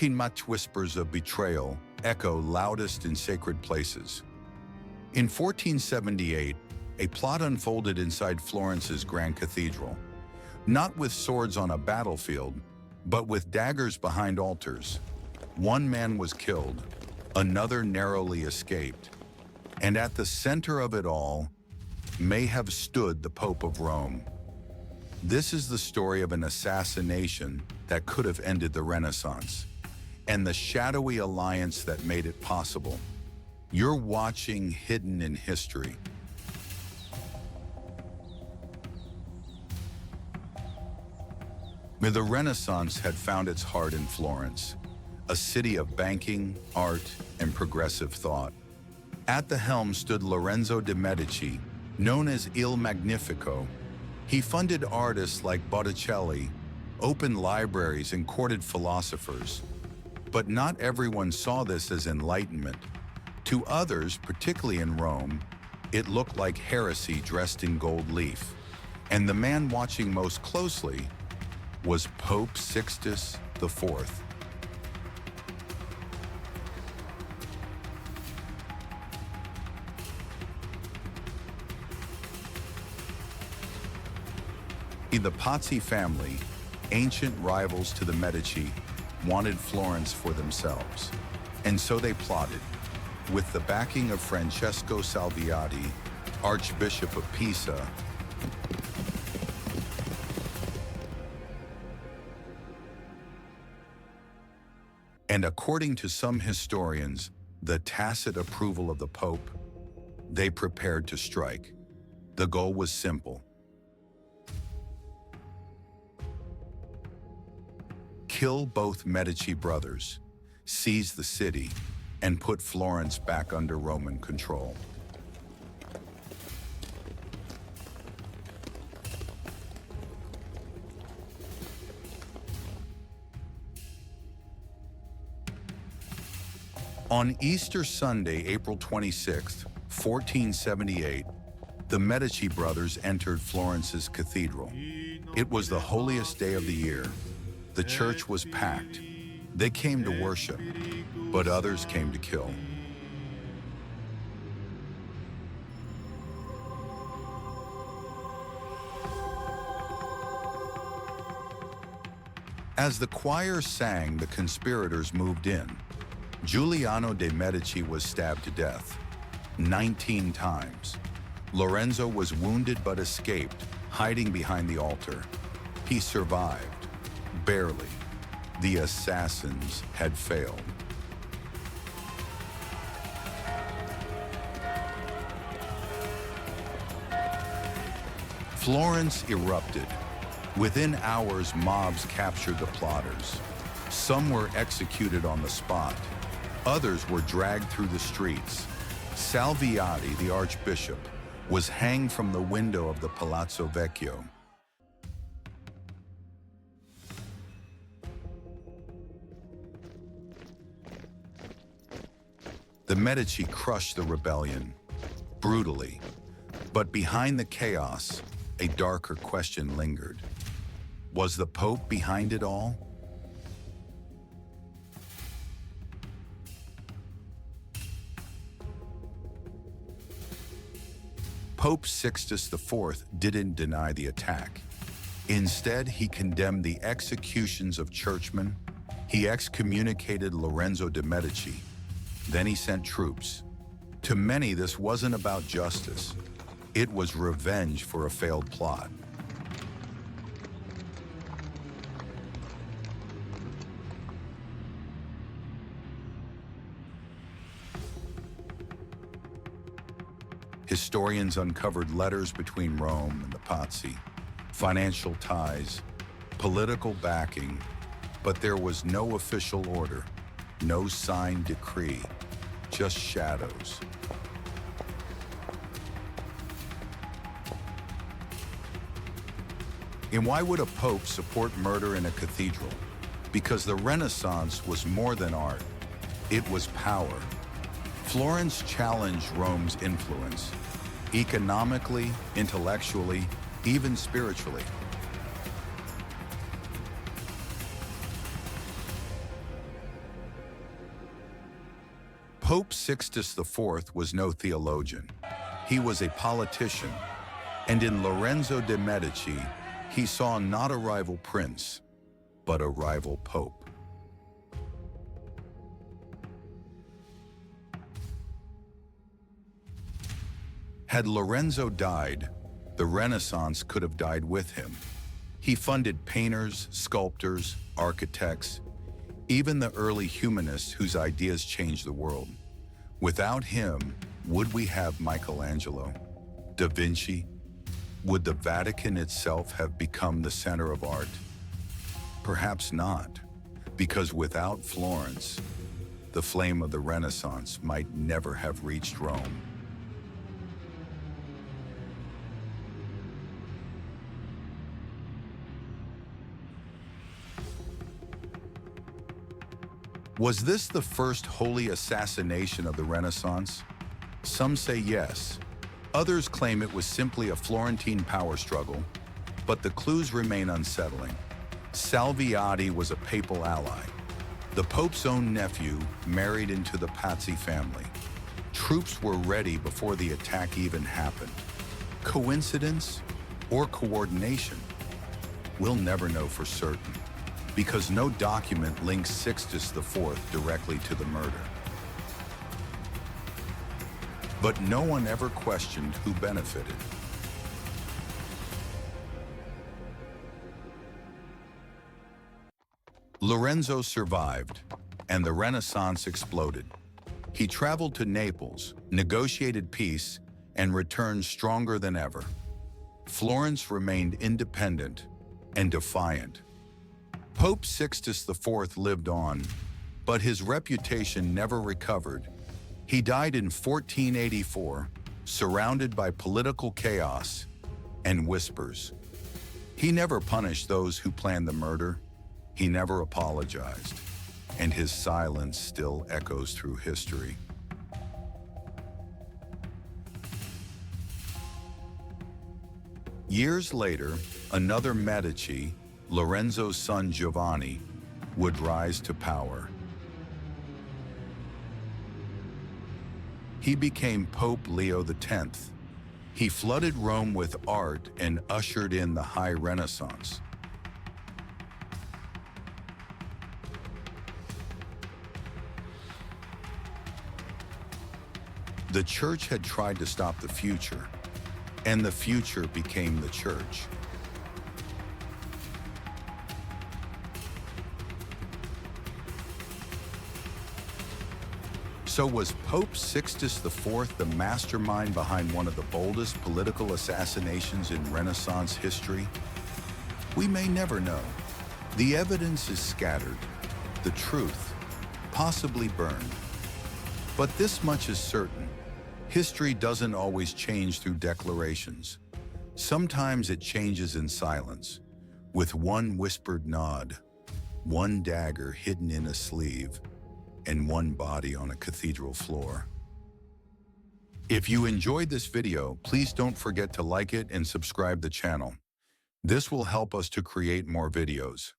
Much whispers of betrayal echo loudest in sacred places. In 1478, a plot unfolded inside Florence's Grand Cathedral, not with swords on a battlefield, but with daggers behind altars. One man was killed, another narrowly escaped, and at the center of it all may have stood the Pope of Rome. This is the story of an assassination that could have ended the Renaissance, and the shadowy alliance that made it possible. You're watching Hidden in History. The Renaissance had found its heart in Florence, a city of banking, art, and progressive thought. At the helm stood Lorenzo de Medici, known as Il Magnifico. He funded artists like Botticelli, opened libraries, and courted philosophers. But not everyone saw this as enlightenment. To others, particularly in Rome, it looked like heresy dressed in gold leaf. And the man watching most closely was Pope Sixtus IV. The Pazzi family, ancient rivals to the Medici, wanted Florence for themselves. And so they plotted. With the backing of Francesco Salviati, Archbishop of Pisa, and according to some historians, the tacit approval of the Pope, they prepared to strike. The goal was simple: kill both Medici brothers, seize the city, and put Florence back under Roman control. On Easter Sunday, April 26, 1478, the Medici brothers entered Florence's cathedral. It was the holiest day of the year. The church was packed. They came to worship, but others came to kill. As the choir sang, the conspirators moved in. Giuliano de Medici was stabbed to death 19 times. Lorenzo was wounded but escaped, hiding behind the altar. He survived, barely. The assassins had failed. Florence erupted. Within hours, mobs captured the plotters. Some were executed on the spot. Others were dragged through the streets. Salviati, the archbishop, was hanged from the window of the Palazzo Vecchio. The Medici crushed the rebellion, brutally. But behind the chaos, a darker question lingered. Was the Pope behind it all? Pope Sixtus IV didn't deny the attack. Instead, he condemned the executions of churchmen. He excommunicated Lorenzo de Medici. Then he sent troops. To many, this wasn't about justice. It was revenge for a failed plot. Historians uncovered letters between Rome and the Pazzi, financial ties, political backing, but there was no official order, no signed decree, just shadows. And why would a pope support murder in a cathedral? Because the Renaissance was more than art. It was power. Florence challenged Rome's influence, economically, intellectually, even spiritually. Pope Sixtus IV was no theologian. He was a politician, and in Lorenzo de Medici, he saw not a rival prince, but a rival pope. Had Lorenzo died, the Renaissance could have died with him. He funded painters, sculptors, architects, even the early humanists whose ideas changed the world. Without him, would we have Michelangelo, Da Vinci? Would the Vatican itself have become the center of art? Perhaps not, because without Florence, the flame of the Renaissance might never have reached Rome. Was this the first holy assassination of the Renaissance? Some say yes. Others claim it was simply a Florentine power struggle, but the clues remain unsettling. Salviati was a papal ally. The Pope's own nephew married into the Pazzi family. Troops were ready before the attack even happened. Coincidence or coordination? We'll never know for certain, because no document links Sixtus IV directly to the murder. But no one ever questioned who benefited. Lorenzo survived, and the Renaissance exploded. He traveled to Naples, negotiated peace, and returned stronger than ever. Florence remained independent and defiant. Pope Sixtus IV lived on, but his reputation never recovered. He died in 1484, surrounded by political chaos and whispers. He never punished those who planned the murder. He never apologized, and his silence still echoes through history. Years later, another Medici, Lorenzo's son Giovanni, would rise to power. He became Pope Leo X. He flooded Rome with art and ushered in the High Renaissance. The Church had tried to stop the future, and the future became the Church. So was Pope Sixtus IV the mastermind behind one of the boldest political assassinations in Renaissance history? We may never know. The evidence is scattered, the truth possibly burned. But this much is certain. History doesn't always change through declarations. Sometimes it changes in silence, with one whispered nod, one dagger hidden in a sleeve, and one body on a cathedral floor. If you enjoyed this video, please don't forget to like it and subscribe the channel. This will help us to create more videos.